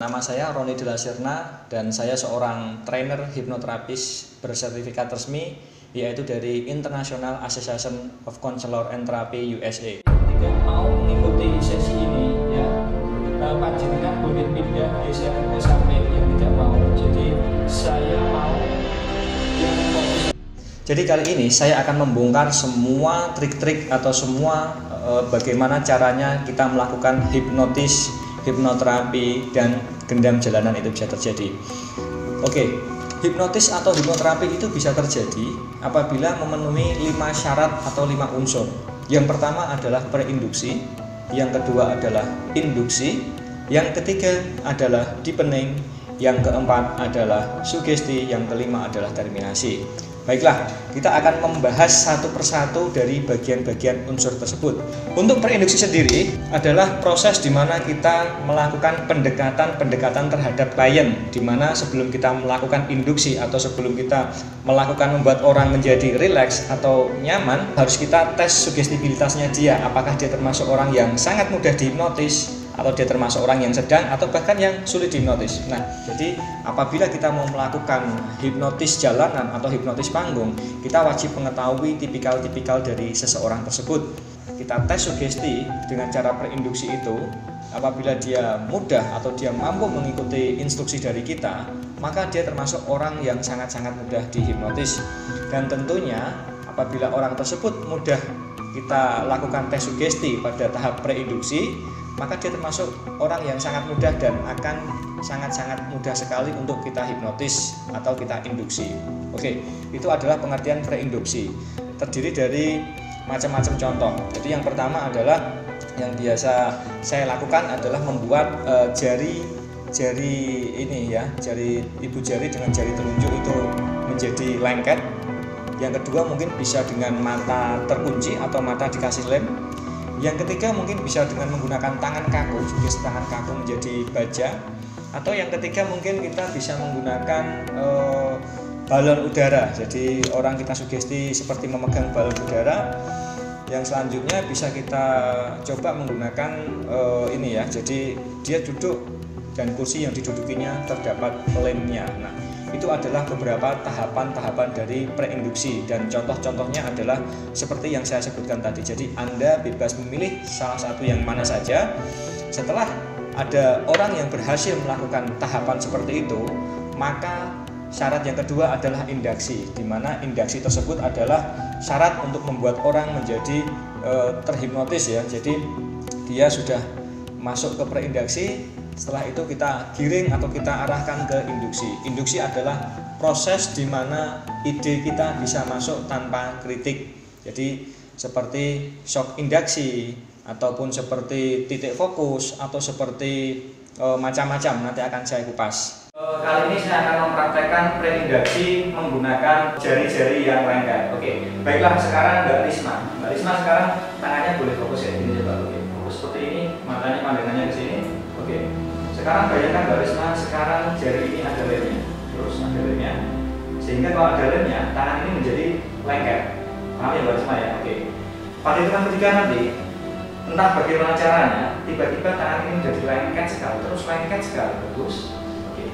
Nama saya Roni Della Sirna dan saya seorang trainer hipnoterapis bersertifikat resmi yaitu dari International Association of Counselor and Therapy USA. Jika mau mengikuti sesi ini ya, panjenengan boleh pindah geser ke samping yang tidak mau. Jadi saya mau yang fokus. Jadi kali ini saya akan membongkar semua trik-trik atau semua bagaimana caranya kita melakukan hipnoterapi dan gendam jalanan itu bisa terjadi. Oke, hipnotis atau hipnoterapi itu bisa terjadi apabila memenuhi 5 syarat atau 5 unsur. Yang pertama adalah preinduksi, yang kedua adalah induksi, yang ketiga adalah deepening, yang keempat adalah sugesti, yang kelima adalah terminasi. Baiklah, kita akan membahas satu persatu dari bagian-bagian unsur tersebut. Untuk preinduksi sendiri adalah proses di mana kita melakukan pendekatan terhadap klien, di mana sebelum kita melakukan induksi atau sebelum kita melakukan membuat orang menjadi rileks atau nyaman, harus kita tes sugestibilitasnya dia, apakah dia termasuk orang yang sangat mudah dihipnotis atau dia termasuk orang yang sedang atau bahkan yang sulit dihipnotis. Nah, jadi apabila kita mau melakukan hipnotis jalanan atau hipnotis panggung, kita wajib mengetahui tipikal-tipikal dari seseorang tersebut. Kita tes sugesti dengan cara preinduksi itu. Apabila dia mudah atau dia mampu mengikuti instruksi dari kita, maka dia termasuk orang yang sangat-sangat mudah dihipnotis. Dan tentunya apabila orang tersebut mudah kita lakukan tes sugesti pada tahap preinduksi, maka dia termasuk orang yang sangat mudah dan akan sangat-sangat mudah sekali untuk kita hipnotis atau kita induksi. Oke, itu adalah pengertian preinduksi. Terdiri dari macam-macam contoh. Jadi yang pertama adalah yang biasa saya lakukan adalah membuat jari ibu jari dengan jari telunjuk itu menjadi lengket. Yang kedua mungkin bisa dengan mata terkunci atau mata dikasih lem. Yang ketiga mungkin bisa dengan menggunakan tangan kaku, sugesti tangan kaku menjadi baja. Atau yang ketiga mungkin kita bisa menggunakan balon udara. Jadi orang kita sugesti seperti memegang balon udara. Yang selanjutnya bisa kita coba menggunakan ini ya. Jadi dia duduk dan kursi yang didudukinya terdapat lemnya. Nah, itu adalah beberapa tahapan-tahapan dari preinduksi dan contoh-contohnya adalah seperti yang saya sebutkan tadi. Jadi Anda bebas memilih salah satu yang mana saja. Setelah ada orang yang berhasil melakukan tahapan seperti itu, maka syarat yang kedua adalah induksi, di mana induksi tersebut adalah syarat untuk membuat orang menjadi terhipnotis ya. Jadi dia sudah masuk ke preinduksi. Setelah itu kita giring atau kita arahkan ke induksi. Induksi adalah proses di mana ide kita bisa masuk tanpa kritik. Jadi seperti shock induksi ataupun seperti titik fokus atau seperti macam-macam, nanti akan saya kupas. Kali ini saya akan mempraktekkan preinduksi menggunakan jari-jari yang lengket. Oke, baiklah sekarang Mbak Risma. Mbak Risma sekarang tangannya boleh fokus ya, ini coba. Oke, fokus seperti ini, matanya pandangannya ke sini. Oke. Sekarang bayangkan Mbak Risma, sekarang jari ini ada lemnya, terus ada lemnya, sehingga kalau ada lemnya, tangan ini menjadi lengket. Paham ya Mbak Risma ya? Oke. Pada hitungan ketiga nanti, entah bagaimana caranya, tiba-tiba tangan ini menjadi lengket sekali, terus lengket sekali, bagus. Oke.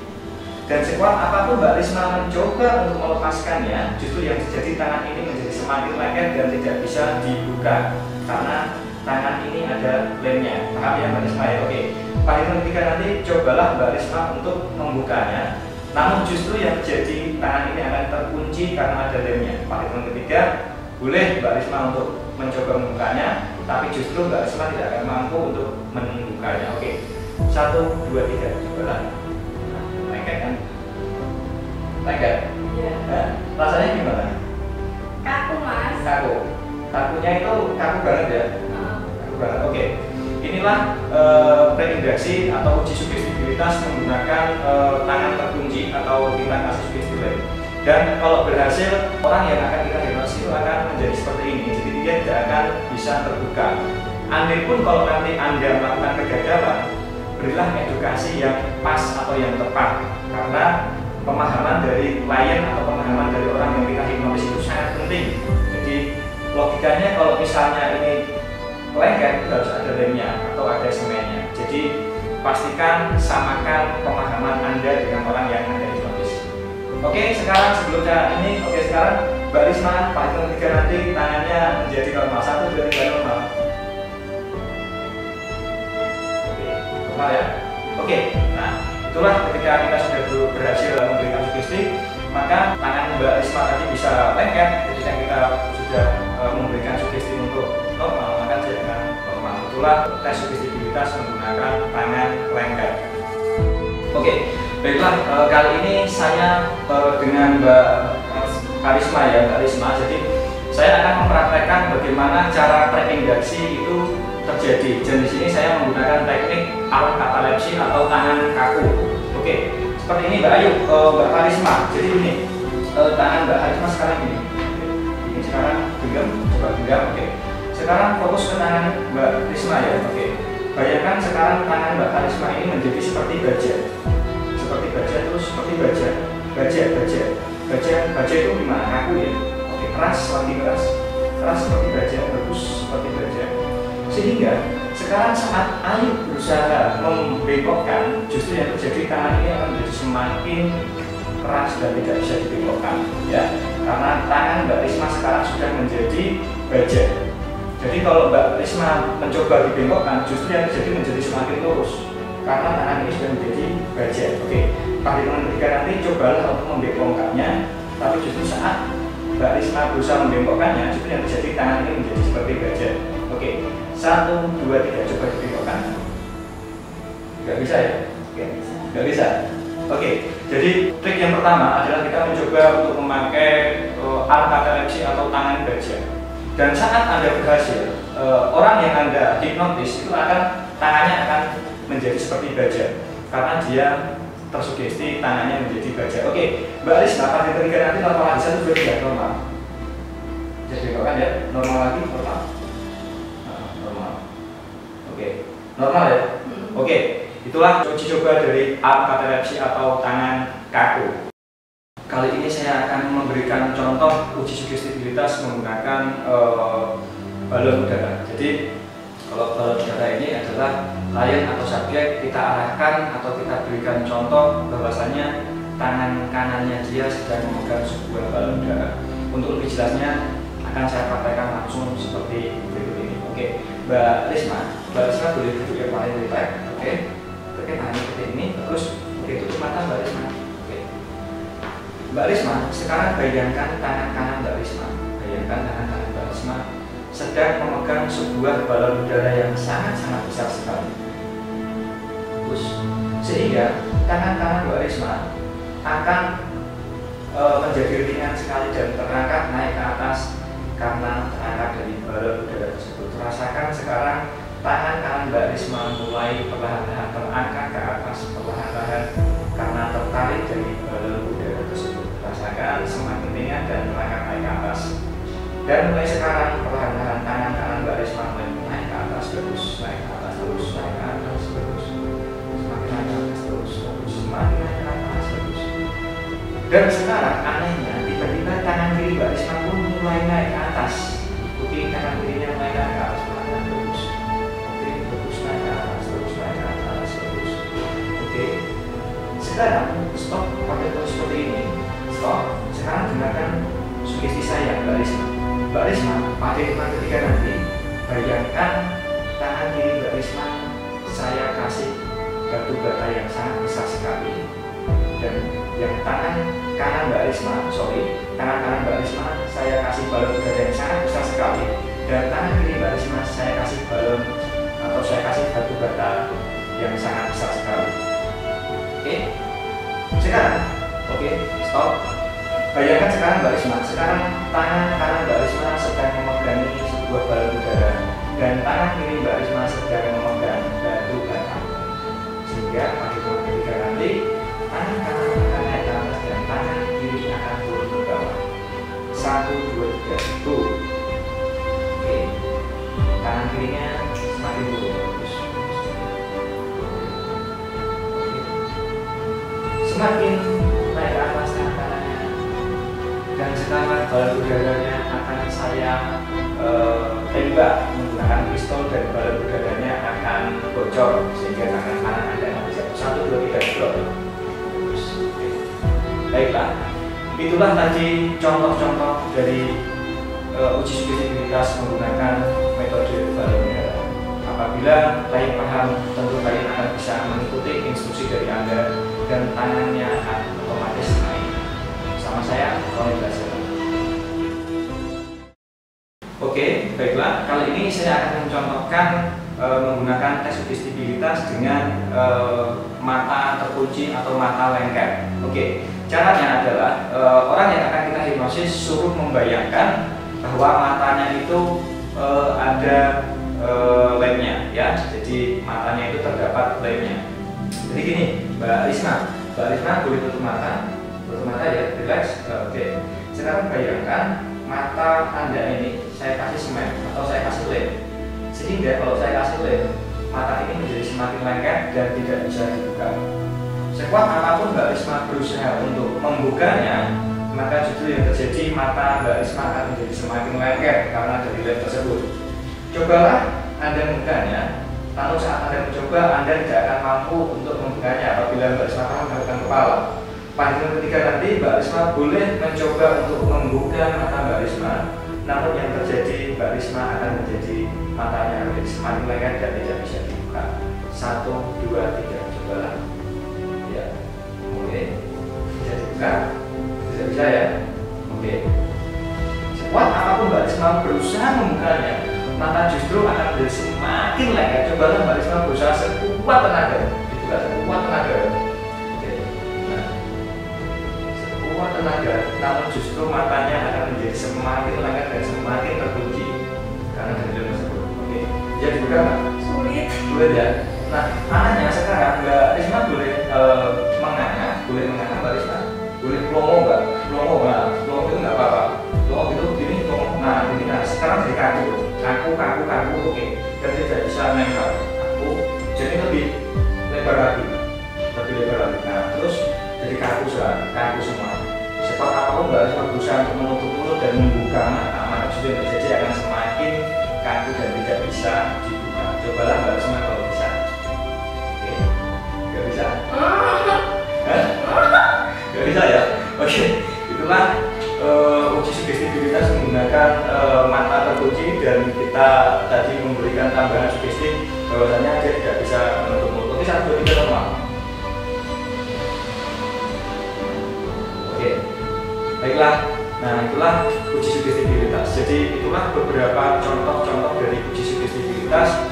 Dan sekuat apapun Mbak Risma mencoba untuk melepaskannya, justru yang terjadi tangan ini menjadi semakin lengket dan tidak bisa dibuka karena tangan ini ada lemnya. Paham ya Mbak Risma ya? Oke. Pada hitungan ketiga nanti cobalah Mbak Risma untuk membukanya. Namun justru yang terjadi tangan ini akan terkunci karena ada lemnya. Pada hitungan ketiga boleh Mbak Risma untuk mencoba membukanya, tapi justru Mbak Risma tidak akan mampu untuk membukanya. Oke, 1, 2, 3, cobalah. Nah, lengket kan? Lengket? Iya. Nah, rasanya gimana? Kaku mas. Kaku. Kakunya itu kaku banget ya? Kaku banget. Oke. Inilah preinduksi atau uji sugestibilitas menggunakan tangan terkunci atau kita kasih sugesti lem. Dan kalau berhasil, orang yang akan kita hipnotis itu akan menjadi seperti ini. Jadi dia tidak akan bisa terbuka. Andai pun kalau nanti Anda melakukan kegagalan, berilah edukasi yang pas atau yang tepat. Karena pemahaman dari klien atau pemahaman dari orang yang kita hipnotis itu sangat penting. Jadi logikanya kalau misalnya ini lengket harus ada lemnya atau ada semennya. Jadi pastikan samakan pemahaman Anda dengan orang yang Anda hipnotis. Oke, sekarang sebelumnya ini, sekarang Mbak Risma, Pak hitung 3 nanti tangannya menjadi normal. 1, 2, 3 normal. Oke, normal ya. Oke, nah itulah ketika kita sudah berhasil memberikan sugesti, maka tangan Mbak Risma tadi bisa lengket. Ketika kita sudah memberikan sugesti untuk normal, maka dia akan normal. Itulah tes sugestibilitas menggunakan tangan lengket. Oke, baiklah, kali ini saya dengan Mbak Karisma ya, Mbak Risma. Jadi saya akan mempraktekkan bagaimana cara trepingasi itu terjadi. Dan di sini saya menggunakan teknik arm katalepsi atau tangan kaku. Oke, seperti ini Mbak Ayu, Mbak Karisma. Jadi ini tangan Mbak Karisma sekarang ini. Ini sekarang genggam, coba genggam. Oke. Sekarang fokus ke tangan Mbak Risma ya. Oke. Bayangkan sekarang tangan Mbak Karisma ini menjadi seperti baja. Seperti baja, terus seperti baja. Baja itu gimana? Kaku ya. Oke, keras, lagi keras. Keras seperti baja, bagus seperti baja. Sehingga sekarang saat Ayu berusaha membengkokkan, justru yang terjadi tangan ini akan menjadi semakin keras dan tidak bisa dibengkokkan ya, karena tangan Mbak Risma sekarang sudah menjadi baja. Jadi kalau Mbak Risma mencoba dibengkokkan, justru yang terjadi menjadi semakin lurus karena tangan ini sudah menjadi baja. Oke, pada hitungan ketiga nanti cobalah untuk membengkokkannya, tapi justru saat Mbak Risma berusaha membengkokkannya, justru yang terjadi tangan ini menjadi seperti baja. Oke, 1, 2, 3, coba dibengkokkan. Nggak bisa ya? Oke, nggak bisa. Oke, jadi trik yang pertama adalah kita mencoba untuk memakai arm katalepsi atau tangan baja. Dan saat Anda berhasil, orang yang Anda hipnotis itu tangannya akan menjadi seperti baja karena dia tersugesti tangannya menjadi baja. Oke, Mbak Risma, pada ketiga nanti normal lagi, 1, 2, 3, normal. Jadi kan ya, normal lagi, normal. Normal. Oke, normal ya. Oke, itulah uji coba dari arm katalepsi atau tangan kaku. Kali ini saya akan memberikan contoh uji sugestibilitas menggunakan balon udara. Jadi kalau balon udara ini adalah klien atau subjek, kita arahkan atau kita berikan contoh bahwasanya tangan kanannya dia sedang memegang sebuah balon udara. Untuk lebih jelasnya akan saya praktekkan langsung seperti berikut ini. Oke, Mbak Risma boleh duduk yang paling relax. Oke, tangannya seperti ini, terus tutup mata Mbak Risma. Mbak Risma, sekarang bayangkan tangan kanan Mbak Risma. Bayangkan tangan kanan Mbak Risma sedang memegang sebuah balon udara yang sangat-sangat besar sekali. Terus, sehingga tangan kanan Mbak Risma akan menjadi ringan sekali dan terangkat naik ke atas karena terangkat dari balon udara tersebut. Rasakan sekarang tangan kanan Mbak Risma mulai perlahan-lahan terangkat ke atas, perlahan-lahan karena tertarik dari balon udara tersebut. Rasakan semakin ringan dan terangkat naik ke atas. Dan mulai sekarang perlahan-lahan tangan kanan Mbak Risma mulai naik ke atas terus, naik ke atas terus, naik ke atas terus, semakin naik ke atas terus, semakin naik ke atas terus. Dan sekarang anehnya tiba-tiba tangan kiri Mbak Risma pun mulai naik ke atas. Ikuti tangan kirinya mulai naik ke atas terus. Oke, terus naik ke atas, terus naik ke atas terus. Oke. Sekarang stop pakai terus seperti ini. Stop. Sekarang dengarkan sugesti saya Mbak Risma. Mbak Risma, pada hitungan ketiga nanti bayangkan tangan kiri Mbak Risma saya kasih batu bata yang sangat besar sekali, dan yang tangan kanan Mbak Risma, tangan kanan Mbak Risma saya kasih balon udara yang sangat besar sekali, dan tangan kiri Mbak Risma saya kasih balon atau saya kasih batu bata yang sangat besar sekali. Oke, sekarang stop. Bayangkan sekarang Mbak Risma, sekarang tangan kanan Mbak Risma sedang memegangi sebuah balon udara dan tangan kiri Mbak Risma sedang memegang batu bata. Sehingga pada hitungan ketiga nanti tangan kanan akan naik ke atas dan tangan kiri akan turun ke bawah. 1, 2, 3, tuh. Oke, tangan kirinya semakin turun terus. Semakin naik ke atas tangan kanannya, dan sekarang balon udaranya akan saya tembak menggunakan pistol, dan balon udaranya akan akan bocor sehingga tangan kanan Anda nggak bisa. 1, 2, 3, drop. Terus, oke. Baiklah, itulah tadi contoh-contoh dari uji sugestibilitas menggunakan metode balon udara. Apabila kalian paham, tentu kalian akan bisa mengikuti instruksi dari Anda dan tangannya akan otomatis naik. Sama saya, Roni Blasel. Oke, baiklah. Kali ini saya akan mencontohkan menggunakan tes sugestibilitas dengan mata terkunci atau mata lengket. Oke, caranya adalah orang yang akan kita hipnosis suruh membayangkan bahwa matanya itu ada lemnya, ya. Jadi matanya itu terdapat lemnya. Jadi gini, Mbak Risma boleh tutup mata ya, relax. Oke. Sekarang bayangkan mata Anda ini saya kasih semen atau saya kasih lem. Sehingga kalau saya kasih lem, mata ini menjadi semakin lengket dan tidak bisa dibuka. Sekuat apapun Mbak Risma berusaha untuk membukanya, maka justru yang terjadi mata Mbak Risma akan menjadi semakin lengket karena dari lem tersebut. Cobalah Anda membukanya, namun saat Anda mencoba, Anda tidak akan mampu untuk membukanya apabila Mbak Risma akan menggunakan kepala. Panggilan ketiga nanti Mbak Risma boleh mencoba untuk membuka mata Mbak Risma, namun yang terjadi Mbak Risma akan menjadi matanya menjadi semakin lengket dan tidak bisa dibuka. 1, 2, 3, cobalah. Ya, oke, bisa dibuka, tidak bisa ya. Oke, sekuat apapun Mbak Risma berusaha membukanya, maka justru akan menjadi semakin lengket. Cobalah Mbak Risma berusaha sekuat tenaga, dibuka sekuat tenaga. Kuat tenaga, namun justru matanya akan menjadi semakin lengket dan semakin terkunci karena dari lem tersebut. Oke, jadi bukan nggak? Sulit ya. Nah, anehnya sekarang Mbak Risma boleh menganga Mbak Risma, boleh plongo nggak? Plongo itu nggak apa-apa. Plongo itu gini, plongo. Nah, ini sekarang jadi kaku. Oke, dan tidak bisa nempel. Kaku, jadi lebih lebar lagi. Nah, terus jadi kaku semua. Sekuat apapun Mbak Risma berusaha untuk menutup mulut dan membuka mata justru yang terjadi akan semakin kaku dan tidak bisa dibuka. Cobalah Mbak Risma kalau bisa. Oke, nggak bisa? Nggak bisa ya? Oke, itulah uji sugestibilitas menggunakan mata terkunci dan kita tadi memberikan tambahan sugesti bahwasanya dia tidak bisa menutup mulut. Oke, 1, 2, 3 normal. Oke, baiklah. Nah, itulah uji sugestibilitas. Jadi itulah beberapa contoh-contoh dari uji sugestibilitas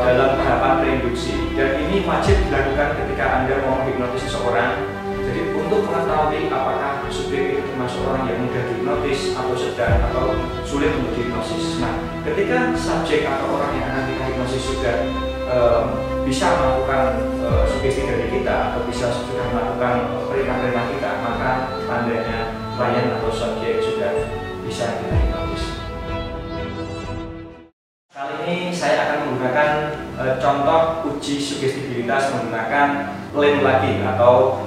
dalam tahapan reinduksi. Dan ini wajib dilakukan ketika Anda mau menghipnotis seseorang. Jadi untuk mengetahui apakah subjek itu termasuk orang yang mudah dihipnotis atau sedang atau sulit untuk dihipnosis. Nah, ketika subjek atau orang yang akan kita hipnosis sudah bisa melakukan sugesti dari kita atau bisa sudah melakukan perintah-perintah kita, maka tandanya klien atau subjek sudah bisa kita hipnotis. Kali ini saya akan menggunakan contoh uji sugestibilitas menggunakan lem lagi atau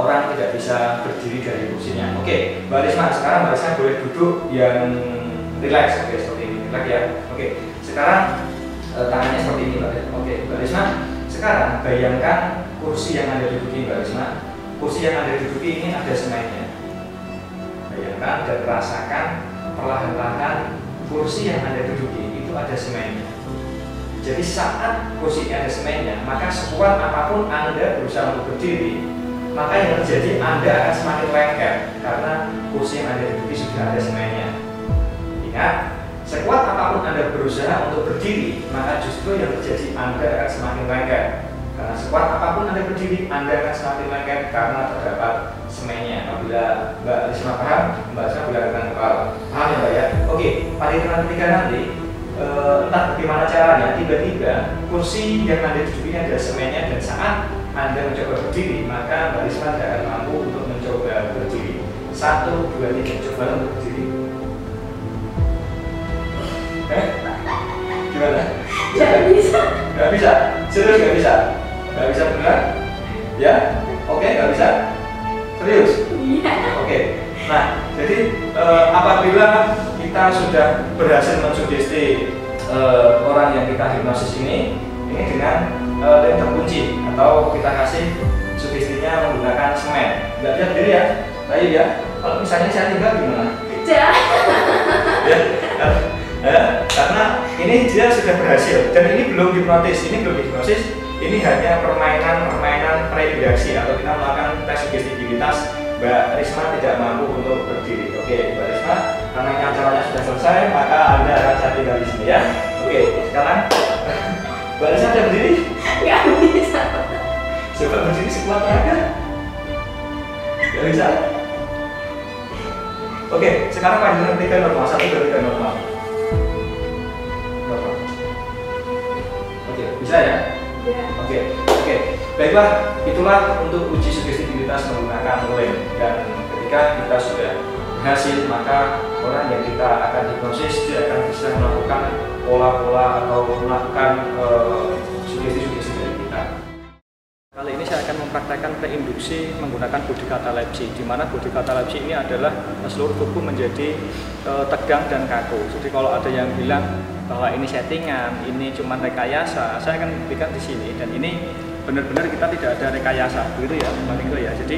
orang tidak bisa berdiri dari kursinya. Oke, Mbak Risma, sekarang Mbak Risma boleh duduk yang relax. Oke, seperti ini, relax ya. Oke, sekarang tangannya seperti ini, Mbak. Oke, Mbak Risma, sekarang bayangkan kursi yang Anda duduki, Mbak Risma. Kursi yang Anda duduki ini ada semennya. Bayangkan dan rasakan perlahan-lahan kursi yang Anda duduki itu ada semennya. Jadi saat kursi ada semennya, maka sekuat apapun Anda berusaha untuk berdiri, maka yang terjadi Anda akan semakin lengket karena kursi yang Anda duduki sudah ada semennya. Ingat, sekuat apapun Anda berusaha untuk berdiri, maka justru yang terjadi Anda akan semakin lengket. Karena sekuat apapun Anda berdiri, Anda akan semakin lengket karena terdapat semennya. Apabila Mbak Risma paham, Mbak Risma boleh angkat kepala. Paham ya Mbak ya? Oke, pada hitungan ketiga nanti, entah bagaimana caranya, tiba-tiba kursi yang Anda duduki ada semennya dan saat Anda mencoba berdiri, maka Mbak Risma tidak akan mampu untuk mencoba berdiri. 1, 2, 3, coba untuk berdiri. Gimana? Gak bisa. Gak bisa? Serius gak bisa? Gak bisa benar? Ya? Oke, gak bisa? Serius? Iya. Oke. Nah, jadi apabila kita sudah berhasil mensugesti orang yang kita hipnosis ini dengan lem terkunci, atau kita kasih sugestinya menggunakan semen. Nggak lihat diri ya, baik ya. Kalau misalnya saya tinggal gimana? Ya, karena ini dia sudah berhasil, dan ini belum hipnotis, ini hanya permainan pre-induksi, atau kita melakukan tes sugestibilitas. Mbak Risma tidak mampu untuk berdiri. Oke, Mbak Risma, karena ini acaranya sudah selesai, maka Anda akan saya tinggal di sini ya. Oke, sekarang Mbak Risma ada berdiri? Nggak bisa. Coba berdiri sekuat tenaga. Nggak bisa. Oke, sekarang panjang 3 normal, 1 2 3 normal. Normal. Oke, bisa ya? Ya. Oke. Baiklah, itulah untuk uji sugestibilitas menggunakan lem. Dan ketika kita sudah berhasil, maka orang yang kita akan hipnosis dia akan bisa melakukan pola-pola atau melakukan sugesti-sugesti dari kita. Kali ini saya akan mempraktekkan preinduksi menggunakan body catalepsy, di mana body catalepsy ini adalah seluruh tubuh menjadi tegang dan kaku. Jadi kalau ada yang bilang bahwa ini settingan, ini cuma rekayasa, saya akan buktikan di sini, dan ini benar-benar kita tidak ada rekayasa, begitu ya, Mbak Nike ya. Jadi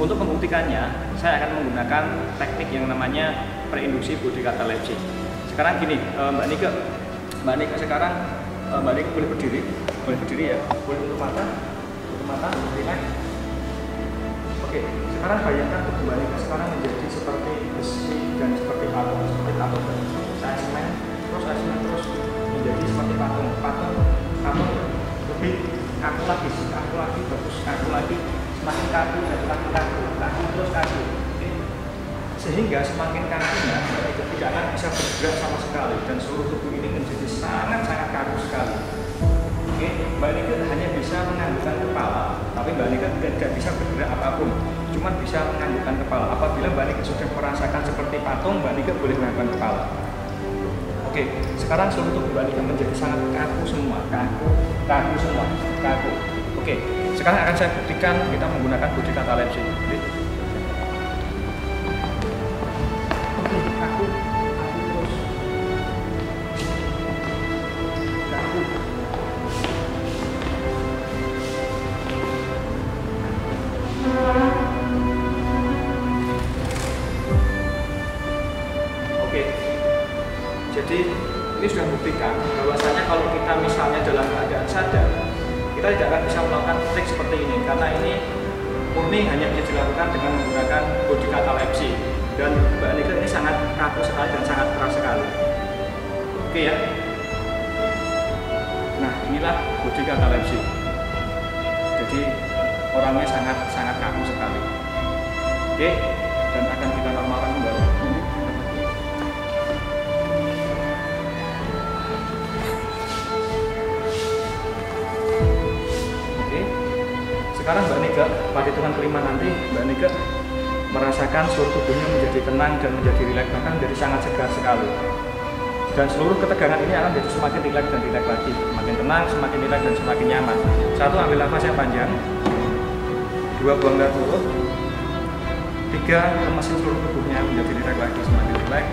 untuk membuktikannya, saya akan menggunakan teknik yang namanya preinduksi body catalepsy. Sekarang gini, Mbak Nike sekarang Mbak Nike boleh berdiri ya, boleh tutup mata, relax. Oke, sekarang bayangkan tubuh Mbak Nike sekarang menjadi seperti besi dan seperti patung. Saya semen terus menjadi seperti patung lebih kaku lagi, semakin kaku, terus kaku. Oke. Sehingga semakin kakunya itu tidak akan bisa bergerak sama sekali, dan seluruh tubuh ini menjadi sangat kaku sekali. Oke, Mbak Nike hanya bisa menganggukkan kepala, tapi Mbak Nike tidak bisa bergerak apapun, cuma bisa menganggukkan kepala. Apabila Mbak Nike sudah merasakan seperti patung, Mbak Nike boleh menganggukkan kepala. Oke, sekarang seluruh tubuh Mbak Nike menjadi sangat kaku semua, kaku semua. Oke, sekarang akan saya buktikan kita menggunakan body catalepsy. Oke, kaku terus. Kaku. Oke. Jadi ini sudah membuktikan bahwasanya kalau kita misalnya dalam keadaan sadar, kita tidak akan bisa melakukan trik seperti ini, karena ini murni hanya bisa dilakukan dengan menggunakan body catalepsy, dan Mbak Nike ini sangat kaku sekali dan sangat keras sekali. Oke ya. Nah, inilah body catalepsy. Jadi orangnya sangat kaku sekali. Oke, dan akan kita normalkan kembali. Sekarang Mbak Nike, pada hitungan kelima nanti Mbak Nike merasakan seluruh tubuhnya menjadi tenang dan menjadi rileks, bahkan menjadi sangat segar sekali. Dan seluruh ketegangan ini akan menjadi semakin rileks dan rileks lagi, semakin tenang, semakin rileks dan semakin nyaman. 1. Ambil nafas yang panjang, 2. Buang air mulut, 3. Lemesin seluruh tubuhnya menjadi rileks lagi, semakin rileks.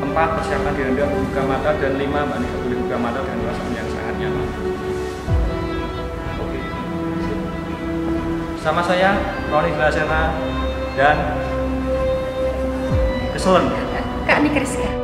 4. Persiapkan diri Anda untuk buka mata, dan 5. Mbak Nike boleh buka mata dengan perasaan yang sangat nyaman. Sama saya, Roni Glasena dan Keselen. Kak Nike Rizka.